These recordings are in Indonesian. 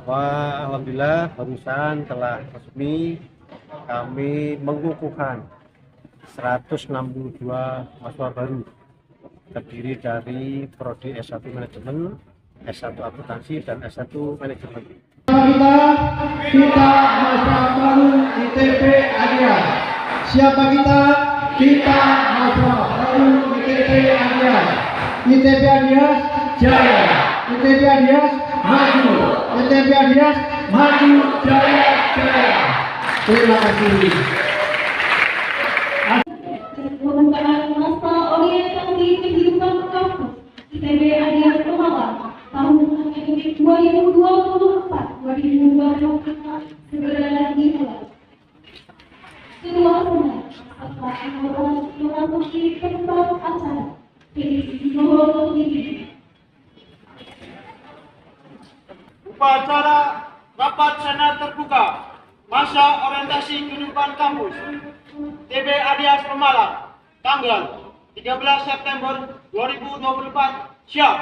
bahwa alhamdulillah barusan telah resmi kami mengukuhkan 162 mahasiswa baru terdiri dari prodi S1 Manajemen, S1 Akuntansi, dan S1 Manajemen. Kita mahasiswa baru ITB Adias. Siapa kita? Kita mahasiswa baru ITB Adias. ITB Adias jaya. ITB Adias maju. ITB Adias maju jaya jaya. Terima kasih. Pembukaan masa orientasi kehidupan kampus ITB Adias Pemalang tahun akademik 2024-2025 segera dimulai. Kedua senang serta anggota memasuki tempat acara. Mohon diri. Upacara rapat senat terbuka masa orientasi kehidupan kampus ITB Adias Pemalang tanggal 13 September 2024 siap.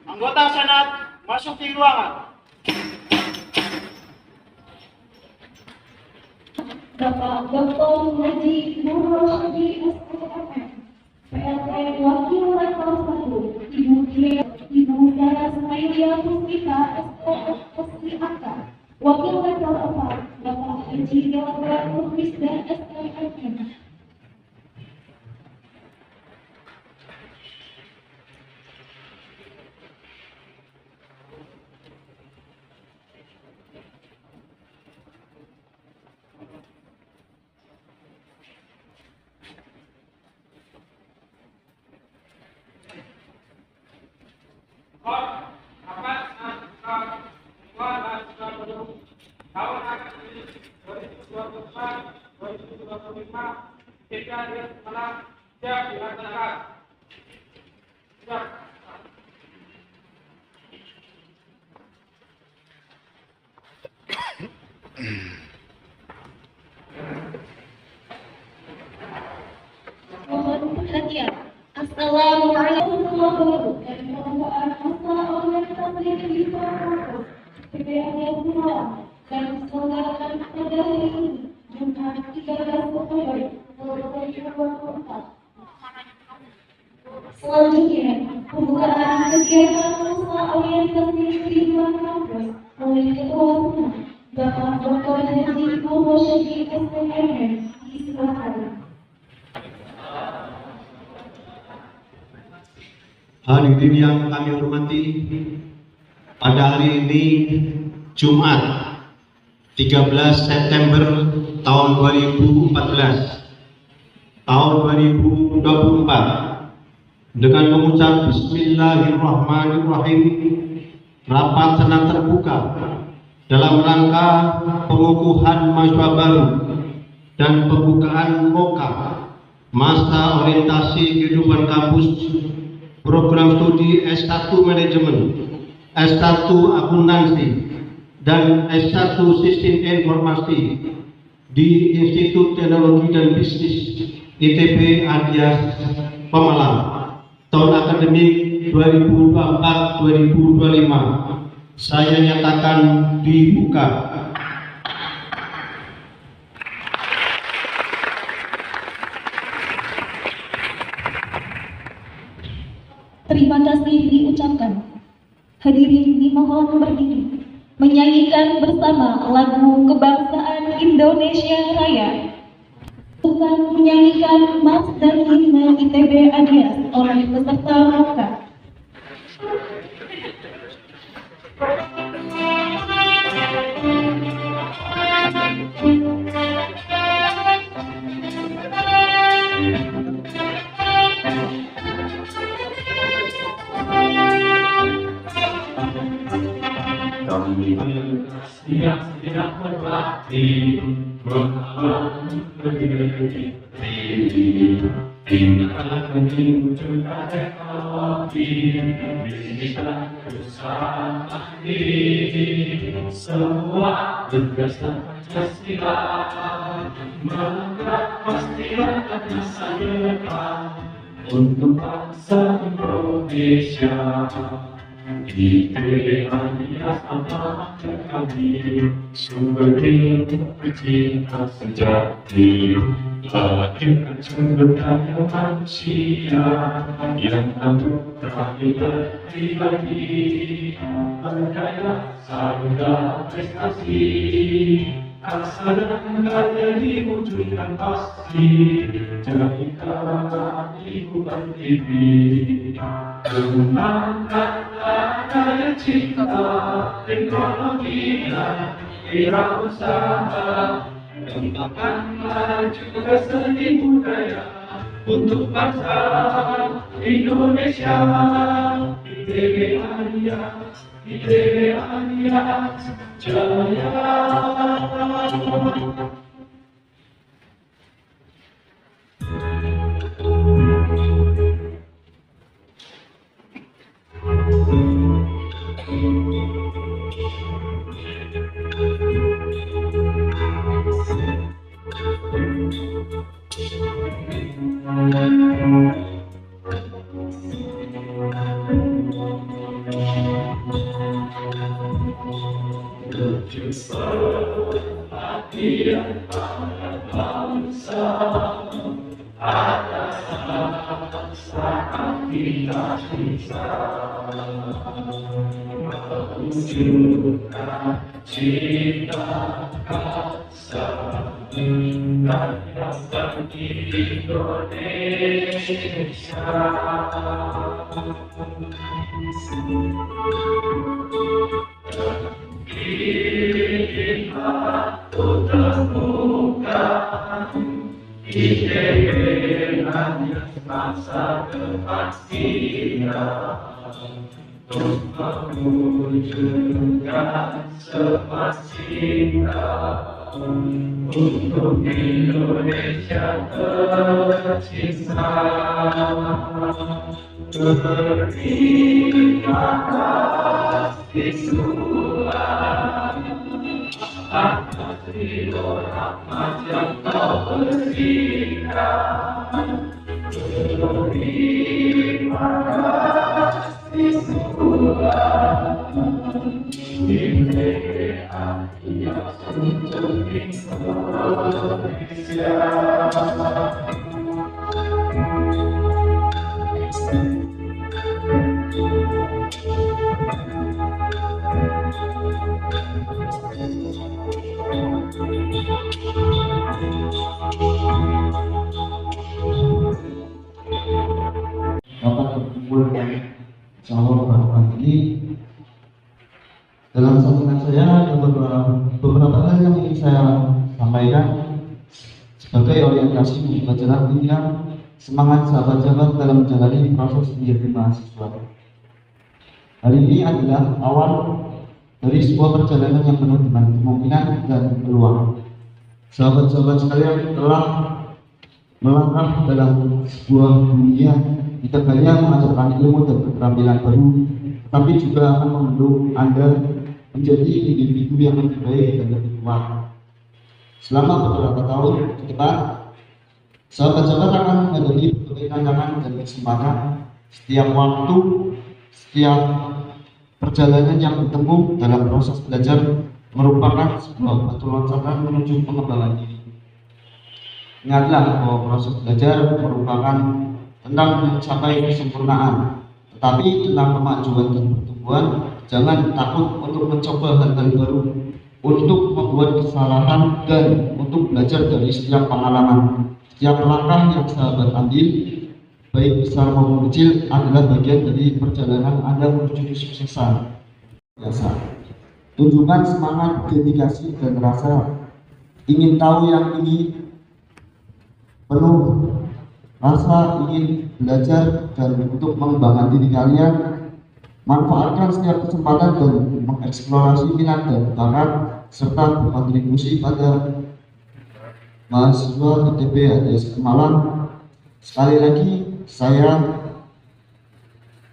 Anggota senat masuki ruangan. Bapak Dr. Haji Nur Syadi SPM, PLT Wakil Rektor 1, Ibu Dara Saidia Puspita SPSSIAK, Wakil Rektor 4, Bapak Haji Gelabah Nurmisda SPMM. Tahun akademik 2024-2025 ITB Adias Pemalang siap dilaksanakan. Siap. Mohon perhatian. Assalamualaikum warahmatullahi wabarakatuh. Dan pembukaan masa orientasi kehidupan kampus ITB Adias Pemalang dan diselenggarakan pada hari ini Jumat 13 Oktober 2024. Selanjutnya, pembukaan kegiatan masa orientasi kehidupan kampus oleh Ketua Senat Bapak Dr. Haji Nur Syadi SPMM. Disilakan. Hadirin yang kami hormati, pada hari ini Jumat 13 September tahun 2014 tahun 2024 dengan mengucap Bismillahirrahmanirrahim, rapat senat terbuka dalam rangka pengukuhan mahasiswa baru dan pembukaan MOKA masa orientasi kehidupan kampus program studi S1 Manajemen, S1 Akuntansi, dan S1 Sistem Informasi di Institut Teknologi dan Bisnis ITB Adias Pemalang tahun akademik 2024-2025. Saya nyatakan dibuka. Terima kasih diucapkan. Hadirin dimohon berdiri, menyanyikan bersama lagu kebangsaan Indonesia Raya. Bukan menyanyikan Mars dan Himne ITB Adias oleh peserta MOKA. Kami tidak berbakti membangun negeri ini. Inilah menyusun ekonomi, bisnislah usaha ini. Semua tugas dan Pancasila, maka pastilah masa depan untuk bangsa Indonesia. ITB Adias anak kami, sumber ilmu cinta sejati, lahirkan sumber daya manusia yang tangguh terakhir pribadi, berdaya sarana prestasi, asa dan karya diwujudkan pasti, jadikan ibu pertiwi, kembangkanlah daya cinta, teknologi dan wirausaha, kembangkanlah juga seni budaya untuk bangsa Indonesia. ITB Adias, ITB Adias, jaya. Perhatian para bangsa atas rasa kita bisa mewujudkan cita rasa dan bagi Indonesia. Untuk terbuka ITB Adias masa depan kita, untuk mewujudkan semua cinta untuk Indonesia tercinta. Terima kasih Tuhan atas ridho rahmat yang kau berikan. Terima kasih Tuhan, ITB Adias untuk Indonesia. Dapat berkumpul insyaallah pada ini. Dalam sambutan saya ada beberapa hal yang ingin saya sampaikan sebagai orientasi pembelajaran dunia semangat sahabat-sahabat dalam menjalani proses menjadi mahasiswa. Hari ini adalah awal dari sebuah perjalanan yang penuh dengan kemungkinan dan peluang. Sahabat-sahabat sekalian telah melangkah dalam sebuah dunia tidak hanya mengajarkan ilmu dan keterampilan baru, tetapi juga akan membentuk Anda menjadi individu yang lebih baik dan lebih kuat. Selama beberapa tahun ke depan, sahabat-sahabat akan menghadapi berbagai tantangan dan kesempatan. Setiap waktu, setiap perjalanan yang ditempuh dalam proses belajar merupakan sebuah batu loncatan menuju pengembangan diri. Ingatlah bahwa proses belajar merupakan tentang mencapai kesempurnaan, tetapi tentang kemajuan dan pertumbuhan. Jangan takut untuk mencoba hal-hal baru, untuk membuat kesalahan, dan untuk belajar dari setiap pengalaman. Setiap langkah yang sahabat ambil, baik besar maupun kecil, adalah bagian dari perjalanan Anda menuju kesuksesan. Biasa. Tunjukkan semangat, dedikasi, dan rasa ingin tahu yang ini penuh rasa ingin belajar dan untuk mengembangkan diri kalian. Manfaatkan setiap kesempatan dan mengeksplorasi minat dan bakat serta berkontribusi pada mahasiswa ITB Adias Malang. Sekali lagi saya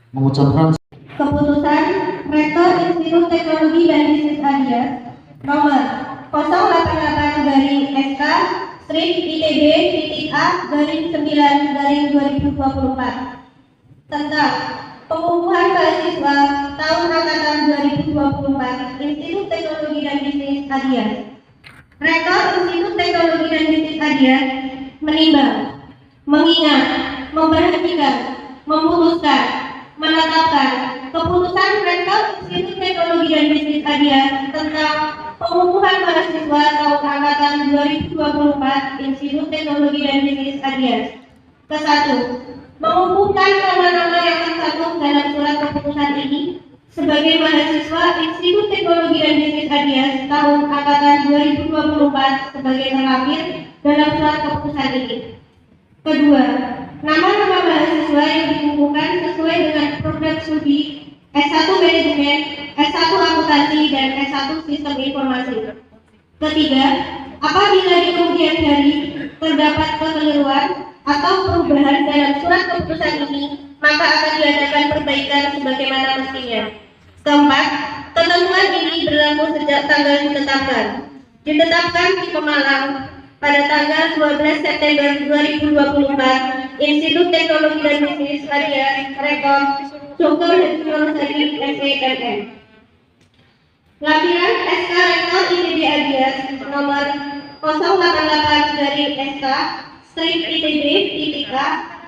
mengucapkan Keputusan Rektor Institut Teknologi dan Bisnis Adias nomor 088-SK/ITB-A/9/2024 tentang pengukuhan mahasiswa tahun angkatan 2024 Institut Teknologi dan Bisnis Adias. Rektor Institut Teknologi dan Bisnis Adias menimbang, mengingat, memperhatikan, memutuskan, menetapkan keputusan Rektor Institut Teknologi dan Bisnis Adias tentang pengukuhan mahasiswa tahun angkatan 2024 Institut Teknologi dan Bisnis Adias. Ke-1, mengukuhkan nama-nama yang tercantum dalam surat keputusan ini sebagai mahasiswa Institut Teknologi dan Bisnis Adias tahun angkatan 2024 sebagai terlampir dalam surat keputusan ini. Kedua, nama-nama mahasiswa yang dikukuhkan sesuai dengan program studi S1 Manajemen, S1 Akuntansi, dan S1 Sistem Informasi. Ketiga, apabila di kemudian hari terdapat kekeliruan atau perubahan dalam surat keputusan ini, maka akan diadakan perbaikan sebagaimana mestinya. Keempat, ketentuan ini berlaku sejak tanggal ditetapkan di Pemalang pada tanggal 12 September 2024. Institut Teknologi dan Bisnis Adias, Rektor Dr. Hesnul Sadi SEMM. Lampiran SK Rektor ITB Adias nomor 088 dari SK strip ITB ITK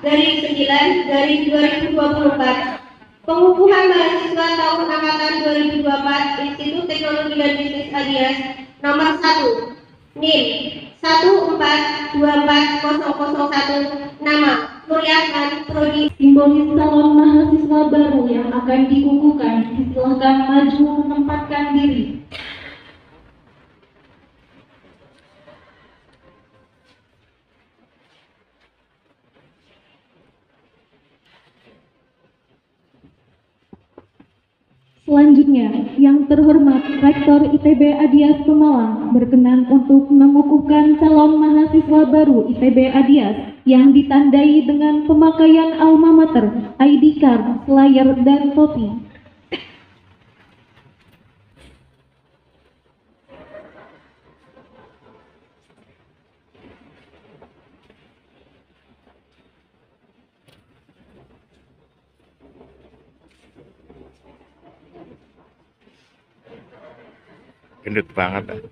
dari 9 dari 2024. Pengukuhan mahasiswa tahun angkatan 2024 Institut Teknologi dan Bisnis Adias nomor 1 NIM 1424001, nama Nuryahan Prodi. Simbolis calon mahasiswa baru yang akan dikukuhkan disilahkan maju menempatkan diri. Selanjutnya, yang terhormat Rektor ITB Adias Pemalang berkenan untuk mengukuhkan calon mahasiswa baru ITB Adias yang ditandai dengan pemakaian alma mater, ID card, flyer, dan topi. Gendut banget.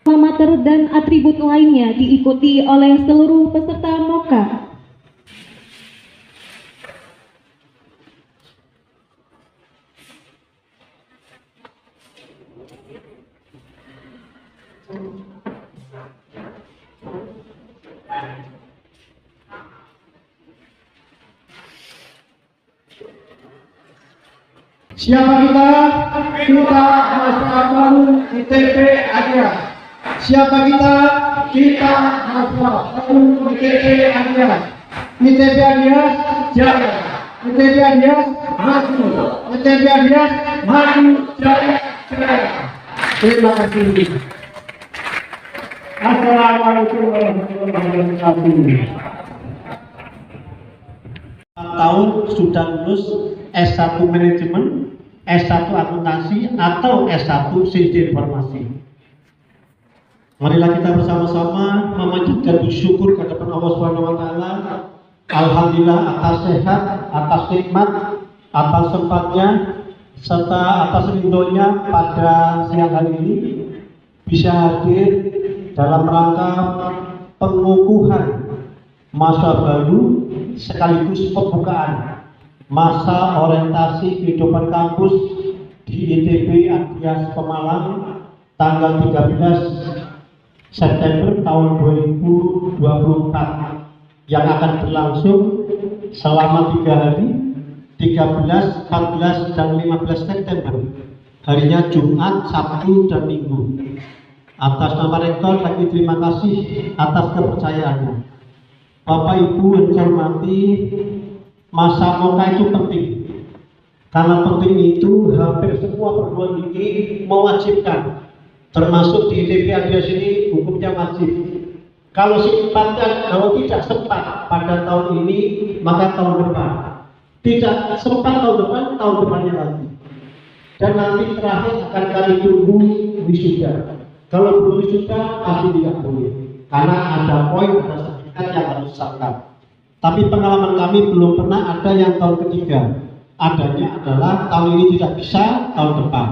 Alma mater dan atribut lainnya diikuti oleh seluruh peserta MOKA. Siapa kita? Kita mahasiswa baru ITB Adias. Siapa kita? Kita mahasiswa baru ITB Adias. ITB Adias jaya. ITB Adias maju. ITB Adias maju jaya. Terima kasih. Assalamualaikum warahmatullahi wabarakatuh. Tahun sudah lulus S1 Manajemen, S1 Akuntansi, atau S1 Sistem Informasi. Marilah kita bersama-sama memanjatkan syukur kepada Allah Subhanahu wa taala. Alhamdulillah atas sehat, atas nikmat, atas sempatnya, serta atas ridhonya pada siang hari ini bisa hadir dalam rangka pengukuhan masa baru sekaligus pembukaan masa orientasi kehidupan kampus di ITB Adias Pemalang tanggal 13 September tahun 2024 yang akan berlangsung selama 3 hari, 13, 14, dan 15 September, harinya Jumat, Sabtu, dan Minggu. Atas nama Rektor, kami terima kasih atas kepercayaannya. Bapak Ibu yang saya hormati, masa moka itu penting. Karena penting itu hampir semua perguruan tinggi mewajibkan. Termasuk di ITB Adias ini hukumnya wajib. Kalau tidak sempat pada tahun ini, maka tahun depan. Tidak sempat tahun depan, tahun depannya lagi. Dan nanti terakhir akan kami tunggu wisuda. Kalau belum wisuda pasti tidak boleh, karena ada poin, ada sertifikat yang harus disahkan. Tapi pengalaman kami belum pernah ada yang tahun ketiga. Adanya adalah tahun ini tidak bisa, tahun depan.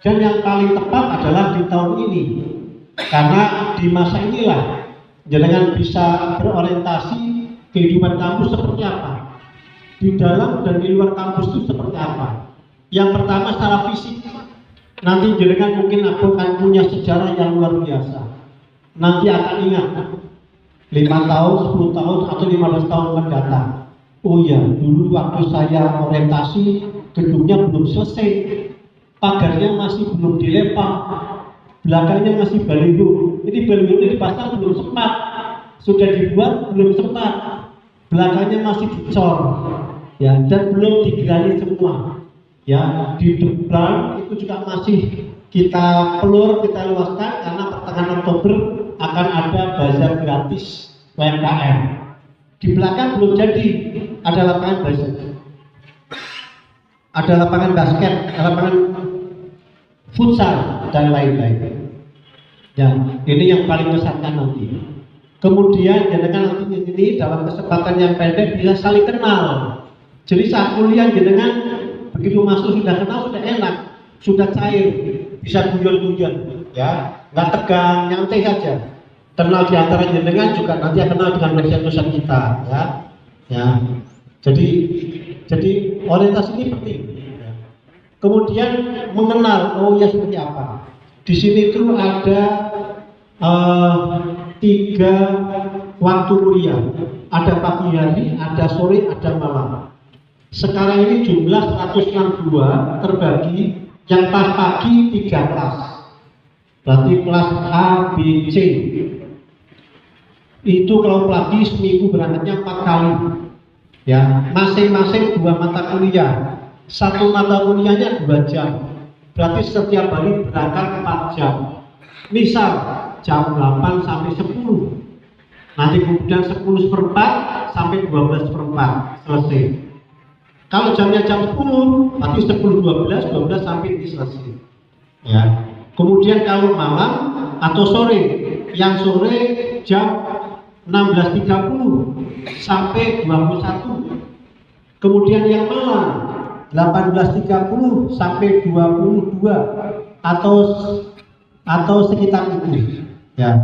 Dan yang paling tepat adalah di tahun ini, karena di masa inilah jenengan bisa berorientasi kehidupan kampus seperti apa, di dalam dan di luar kampus itu seperti apa. Yang pertama secara fisik, nanti jenengan mungkin akan punya sejarah yang luar biasa. Nanti akan ingat 5 tahun, 10 tahun, atau 15 tahun mendatang. Oh ya, dulu waktu saya orientasi, gedungnya belum selesai, pagarnya masih belum dilempar, belakangnya masih baliho. Ini baliho ini dipasang belum sempat, sudah dibuat belum sempat, belakangnya masih dicor, ya, dan belum digali semua. Ya, di depan itu juga masih kita pelur, kita luaskan, karena pertengahan Oktober akan ada bazar gratis UMKM. Di belakang belum jadi, ada lapangan bazar, ada lapangan basket, ada lapangan futsal dan lain-lain. Ya, ini yang paling mengesankan nanti. Kemudian jenengan nanti ini dalam kesempatan yang pendek bisa saling kenal. Jadi saat kuliah jenengan begitu masuk sudah kenal, sudah enak, sudah cair, bisa guyon-guyon, ya, nggak tegang, nyantai saja. Kenal di antara jenengan juga nanti akan kenal dengan dosen-dosen kita, ya. Jadi orientasi ini penting. Ya. Kemudian mengenal, oh ya seperti apa. Di sini tuh ada 3 waktu kuliah, ada pagi hari, ada sore, ada malam. Sekarang ini jumlah 162 terbagi, yang pas pagi 3 kelas. Berarti kelas A, B, C. Itu kalau pagi seminggu berangkatnya 4 kali. Ya, masing-masing 2 mata kuliah. 1 mata kuliahnya 2 jam. Berarti setiap hari berangkat 4 jam. Misal jam 8 sampai 10. Nanti kemudian 10:04 sampai 12:04 selesai. Kalau jamnya jam 10, berarti 10:12, 12 sampai ini selesai. Ya. Kemudian kalau malam atau sore, yang sore jam 16.30 sampai 21. Kemudian yang malam 18.30 sampai 22 atau sekitar itu. Ya.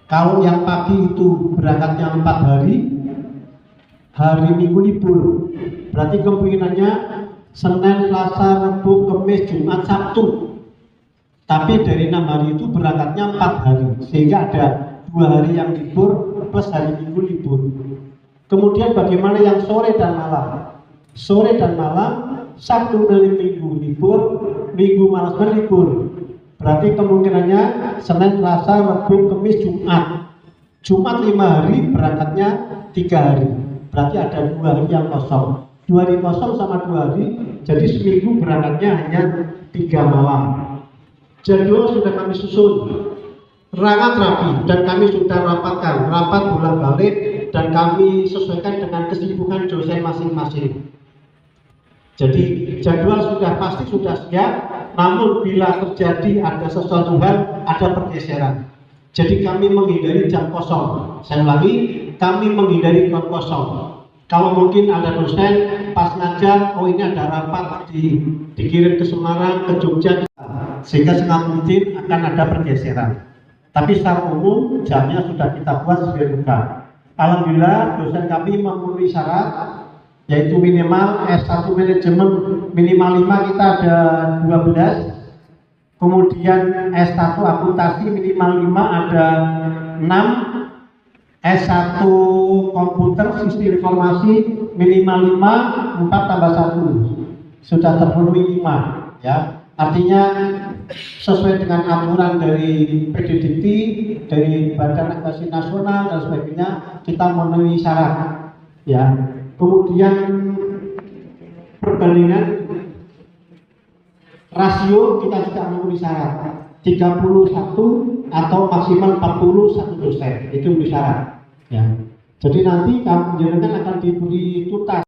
Kalau yang pagi itu berangkatnya 4 hari, hari Minggu libur. Berarti kemungkinannya Senin, Selasa, Rabu, Kamis, Jumat, Sabtu. Tapi dari 6 hari itu berangkatnya 4 hari, sehingga ada 2 hari yang libur plus hari Minggu libur. Kemudian bagaimana yang sore dan malam? Sore dan malam, Sabtu dan Minggu libur, Minggu malam libur. Berarti kemungkinannya Senin, Selasa, Rabu, Kamis, Jumat. Jumat 5 hari, berangkatnya 3 hari. Berarti ada 2 hari yang kosong. 2 hari kosong sama 2 hari, jadi seminggu berangkatnya hanya 3 malam. Jadwal sudah kami susun, sangat rapi, dan kami sudah rapatkan, rapat bolak-balik, dan kami sesuaikan dengan kesibukan dosen masing-masing. Jadi jadwal sudah pasti sudah siap, namun bila terjadi ada sesuatu hal, ada pergeseran. Jadi kami menghindari jam kosong. Saya ulangi, kami menghindari jam kosong. Kalau mungkin ada dosen pas ngajar, oh ini ada rapat dikirim ke Semarang, ke Jogja, sehingga sangat mungkin akan ada pergeseran. Tapi secara umum jamnya sudah kita buat sesuai buka. Alhamdulillah dosen kami memenuhi syarat, yaitu minimal S1 manajemen minimal 5, kita ada 12. Kemudian S1 akuntansi minimal 5, ada 6. S1 komputer sistem informasi minimal 5, 4 tambah 1 sudah terpenuhi 5, ya. Artinya sesuai dengan aturan dari PDDT dari Badan Agregasi Nasional dan sebagainya kita memenuhi syarat. Ya, kemudian perbandingan rasio kita juga memenuhi syarat 31 atau maksimal 41 dosen itu memenuhi syarat. Ya, jadi nanti jenengan akan diberi tuntas.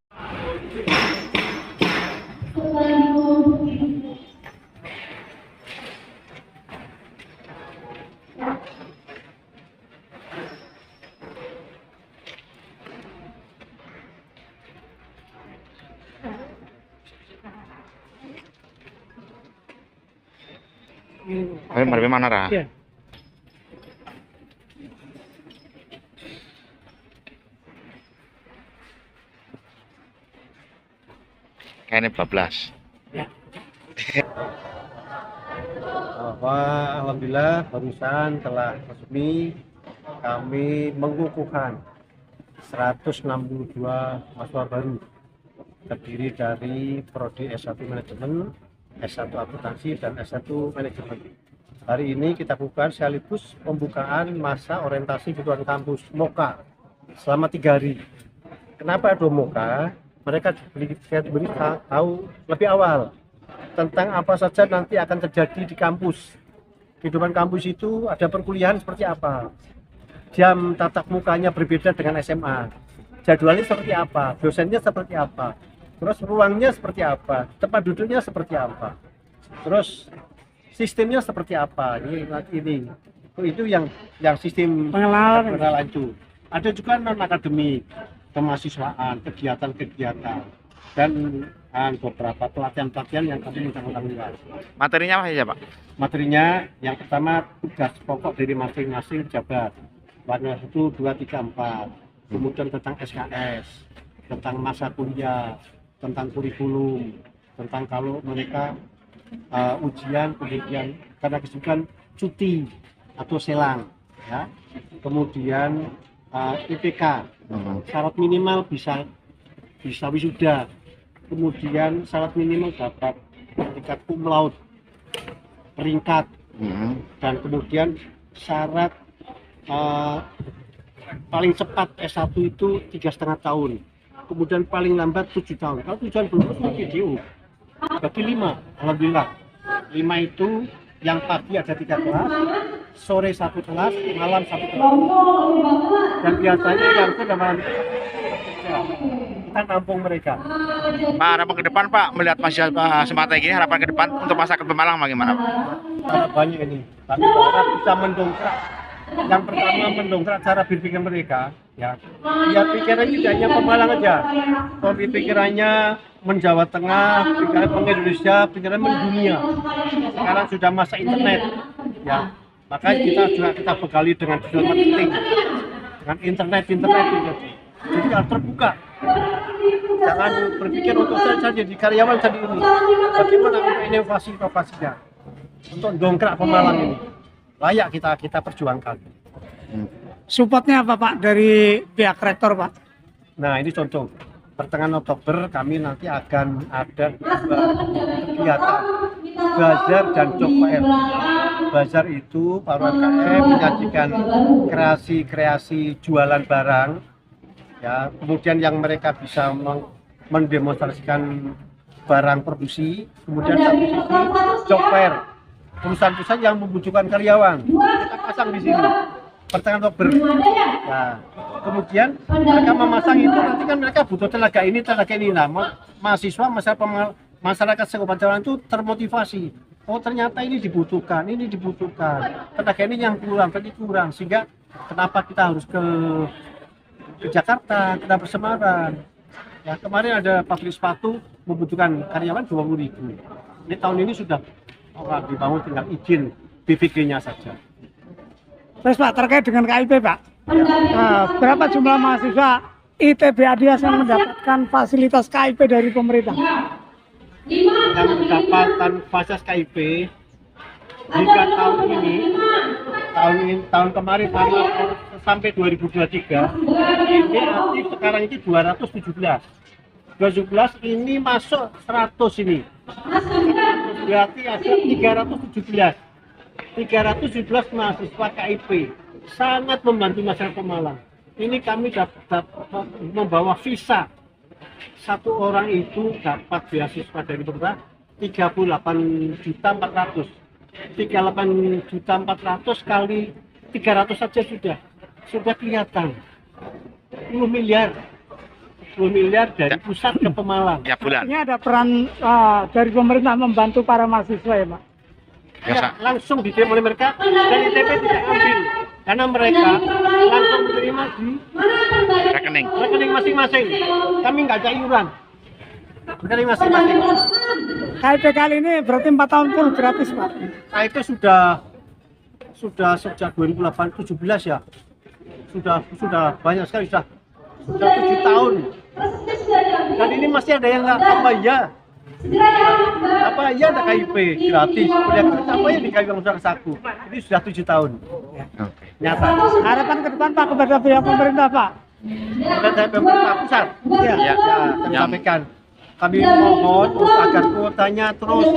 Mari mana Ra? Iya. Kayaknya 14. Bahwa alhamdulillah barusan telah resmi kami mengukuhkan 162 mahasiswa baru terdiri dari prodi S1 Manajemen, S1 Akuntansi dan S1 Manajemen. Hari ini kita buka sekaligus pembukaan masa orientasi kebutuhan kampus MOKA selama 3 hari. Kenapa ada MOKA? Mereka diberi tahu lebih awal tentang apa saja nanti akan terjadi di kampus. Kehidupan kampus itu ada perkuliahan seperti apa, jam tatap mukanya berbeda dengan SMA, jadwalnya seperti apa, dosennya seperti apa, terus ruangnya seperti apa, tempat duduknya seperti apa, terus sistemnya seperti apa. Ini itu yang sistem pengenalan itu. Ada juga non akademik, kemahasiswaan, kegiatan-kegiatan dan beberapa pelatihan-pelatihan yang kami undang-undang luar. Materinya apa saja Pak? Materinya yang pertama tugas pokok dari masing-masing pejabat, warna 1, 2, 3, 4. Kemudian tentang SKS, tentang masa kuliah, tentang kurikulum, tentang kalau mereka ujian, kemudian karena kesibukan cuti atau selang, ya. Kemudian IPK, syarat minimal bisa wisuda, kemudian syarat minimal dapat tingkat cum laude peringkat, dan kemudian syarat paling cepat S1 itu 3,5 tahun, kemudian paling lambat 7 tahun. Kalau tujuan belum lulus video bagi 5, alhamdulillah 5 itu yang pagi ada 3 kelas, sore 1 kelas, malam 1 kelas, dan biasanya yang sudah malam kita nampung mereka. Pak, harapan ke depan Pak, melihat mahasiswa semata gini, harapan ke depan untuk masyarakat Pemalang bagaimana Pak? Banyak ini, kami berharap bisa mendongkrak. Yang pertama mendongkrak cara berpikir mereka, ya pikirannya tidak hanya Pemalang aja, tapi pikirannya menjawa Tengah, pikiran Indonesia, pikiran mendunia. Sekarang sudah masa internet, ya maka kita bekali dengan digital marketing, dengan internet jadi harus terbuka. Jangan berpikir untuk saya jadi karyawan tadi ini, bagaimana inovasinya untuk dongkrak Pemalang ini layak kita perjuangkan. Supportnya apa Pak dari pihak rektor Pak? Nah ini contoh, pertengahan Oktober kami nanti akan ada kegiatan bazar dan job fair. Bazar itu para UMKM menyajikan kreasi-kreasi jualan barang, ya, kemudian yang mereka bisa mendemonstrasikan barang produksi, kemudian satu sisi job fair, perusahaan-perusahaan yang membutuhkan karyawan kita pasang di sini pertengahan Oktober. Nah, kemudian mereka memasang itu nanti kan mereka butuh tenaga ini. Nah, mahasiswa masyarakat Kabupaten Jawa itu termotivasi. Oh ternyata ini dibutuhkan. Tenaga ini yang kurang, sehingga kenapa kita harus ke Jakarta, kita bersemarang. Ya, kemarin ada pabrik sepatu membutuhkan karyawan 20.000. Ini tahun ini sudah dibangun, tinggal izin BVG-nya saja. Terus Pak, terkait dengan KIP Pak, berapa jumlah mahasiswa ITB Adias yang mendapatkan fasilitas KIP dari pemerintah? Yang mendapatkan fasilitas KIP jika tahun kemarin sampai 2023 ini aktif sekarang ini 217 ini masuk 100 ini, berarti ada 317 mahasiswa KIP sangat membantu masyarakat Pemalang. Ini kami dapat membawa visa. Satu orang itu dapat beasiswa dari pemerintah 38.400.000. 38.400.000 kali 300 saja sudah kelihatan 10 miliar dari pusat ke Pemalang. Ya bulan. Ini ada peran dari pemerintah membantu para mahasiswa ya Pak? Ya, langsung diterima oleh mereka dan ITB tidak ambil karena mereka langsung menerima di rekening masing-masing. Kami nggak ada iuran. Rekening masing-masing. KIP kali ini berarti 4 tahun full gratis Pak? KIP sudah sejak 2017 ya. Sudah banyak sekali, sudah 7 tahun. Dan ini masih ada yang nggak apa ya ada KIP gratis. Kuliah apa ya di KIP Masyarakat Saku. Ini sudah 7 tahun. Nyata. Harapan ke depan Pak kepada pihak pemerintah Pak? Dan pemerintah pusat. Ya, kami sampaikan. Kami mohon agar kuotanya terus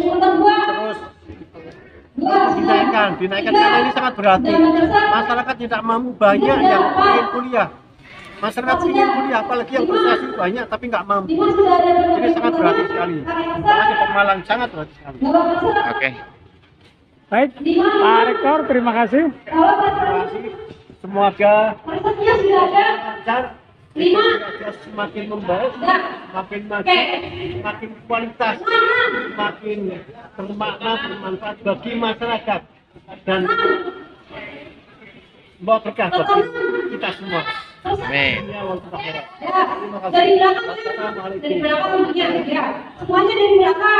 dinaikkan karena ini sangat berarti. Masyarakat tidak mampu, banyak yang ingin kuliah. Masyarakat ingin kuliah, apalagi yang prestasi banyak tapi nggak mampu. Jadi sangat berarti sekali. Makanya Pemalang sangat berarti sekali. Oke. Baik, Pak Rektor, terima kasih. Terima kasih. Semoga lancar, semakin membaik, semakin maju, semakin kualitas, semakin bermakna, bermanfaat bagi masyarakat dan membawa berkah bagi kita semua. Amin. Terima kasih. Dari belakang, semuanya dari belakang.